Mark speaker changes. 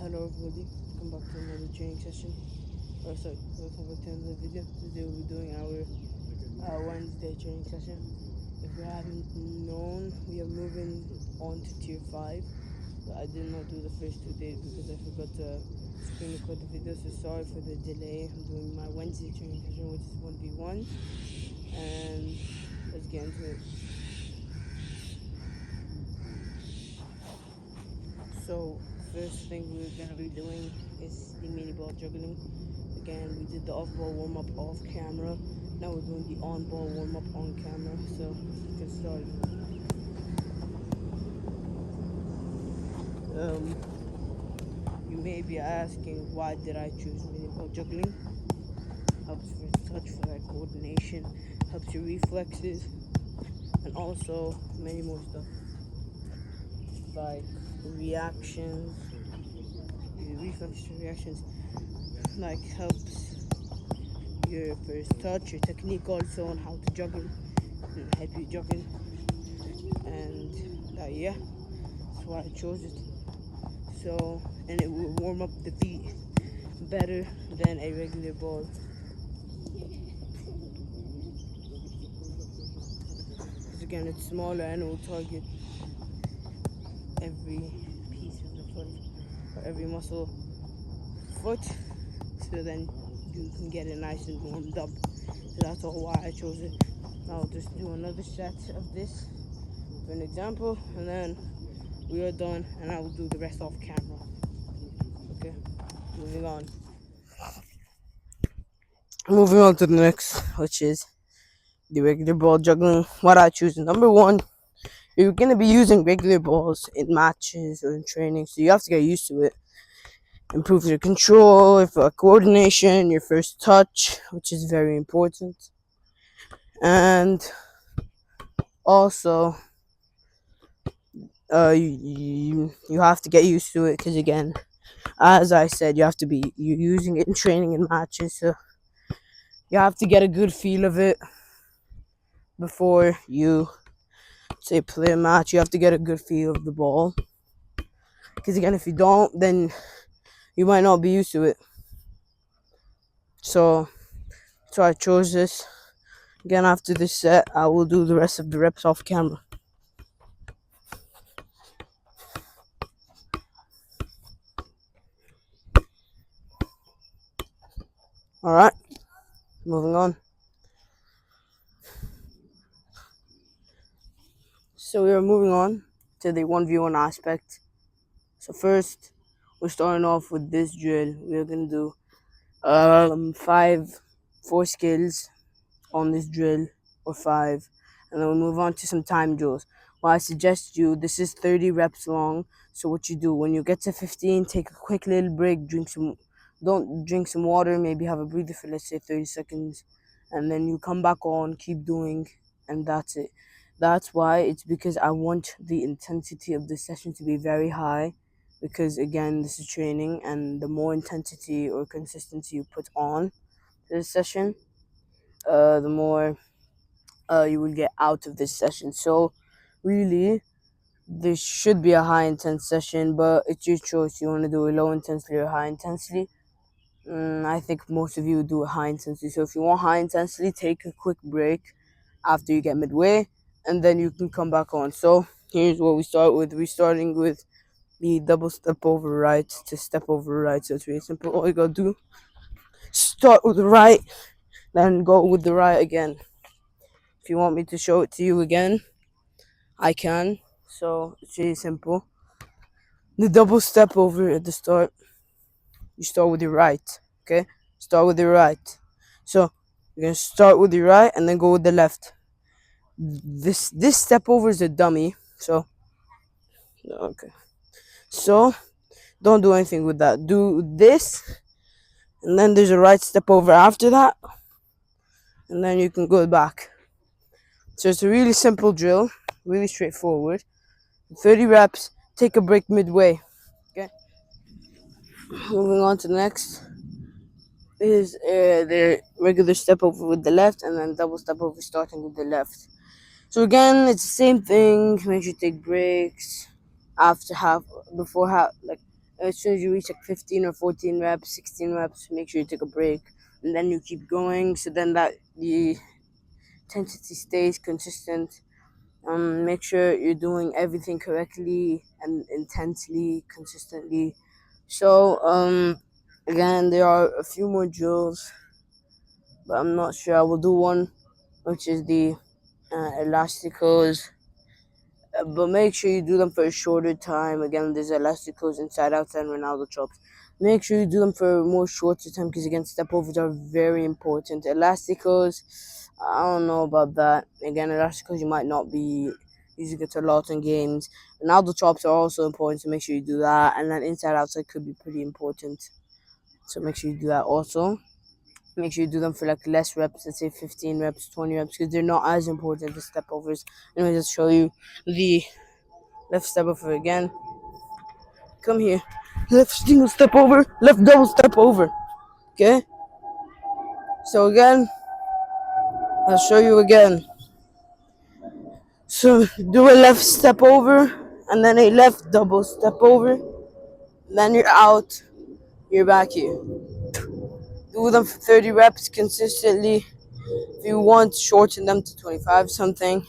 Speaker 1: Hello everybody, welcome back to another training session. Welcome back to another video. Today we'll be doing our Wednesday training session. If you haven't known, we are moving on to tier 5. But I did not do the first 2 days because I forgot to screen record the video, so sorry for the delay. I'm doing my Wednesday training session, which is 1v1, and let's get into it. So, first thing we're gonna be doing is the mini ball juggling. Again, we did the off ball warm up off camera. Now we're doing the on ball warm up on camera. So, let's get started. You may be asking, why did I choose mini ball juggling? Helps for touch, for that coordination, helps your reflexes, and also many more stuff like reactions, reflex reactions, like helps your first touch, your technique also on how to juggle and help you juggle. And yeah, that's why I chose it. So, and it will warm up the feet better than a regular ball. Because again, it's smaller and it will target every piece of the foot or every muscle foot, so then you can get it nice and warmed up. So that's all why I chose it. I'll just do another set of this for an example, and then we are done, and I will do the rest off camera. Okay, moving on. Moving on to the next, which is the regular ball juggling. What I choose, number one, you're gonna be using regular balls in matches or in training, so you have to get used to it. Improve your control, your coordination, your first touch, which is very important, and also you have to get used to it because again, as I said, you have to be using it in training and matches, so you have to get a good feel of it before you say play a match. You have to get a good feel of the ball because again, if you don't, then you might not be used to it. So I chose this. Again, after this set, I will do the rest of the reps off camera. Alright, moving on. So we are moving on to the 1v1 aspect. So first, we're starting off with this drill. We're gonna do 4 skills on this drill, or 5, and then we'll move on to some time drills. Well, I suggest you, this is 30 reps long, so what you do when you get to 15, take a quick little break, don't drink some water, maybe have a breather for, let's say, 30 seconds, and then you come back on, keep doing, and that's it. That's why, it's because I want the intensity of the session to be very high, because again, this is training, and the more intensity or consistency you put on this session, the more you will get out of this session. So really, this should be a high intense session, but it's your choice. You want to do a low intensity or high intensity. I think most of you do a high intensity. So if you want high intensity, take a quick break after you get midway, and then you can come back on. So here's what we start with. We're starting with the double step over right to step over right. So it's really simple. All you gotta do, start with the right, then go with the right again. If you want me to show it to you again, I can. So it's really simple. The double step over at the start, you start with your right. Okay? Start with your right. So you're gonna start with your right and then go with the left. This step over is a dummy. So okay. So don't do anything with that. Do this, and then there's a right step over after that, and then you can go back. So it's a really simple drill, really straightforward. 30 reps, take a break midway. Okay? Moving on to the next is the regular step over with the left, and then double step over starting with the left. So again, it's the same thing. Make sure you take breaks after half, before half, like as soon as you reach like 15 or 14 reps, 16 reps, make sure you take a break, and then you keep going. So then that the intensity stays consistent. Make sure you're doing everything correctly and intensely, consistently. So again, there are a few more drills, but I'm not sure. I will do one, which is the elasticals. But make sure you do them for a shorter time. Again, there's elasticals, inside outside, and Ronaldo chops. Make sure you do them for a more shorter time because again, step overs are very important. Elasticals, I don't know about that. Again, elasticals you might not be using it a lot in games. Ronaldo chops are also important, so make sure you do that. And then inside outside could be pretty important, so make sure you do that also. Make sure you do them for like less reps, let's say 15 reps, 20 reps, because they're not as important as step overs. Let me just show you the left step over again. Come here. Left single step over, left double step over. Okay? So again, I'll show you again. So do a left step over and then a left double step over. Then you're out. You're back here. Do them for 30 reps consistently. If you want, shorten them to 25 something.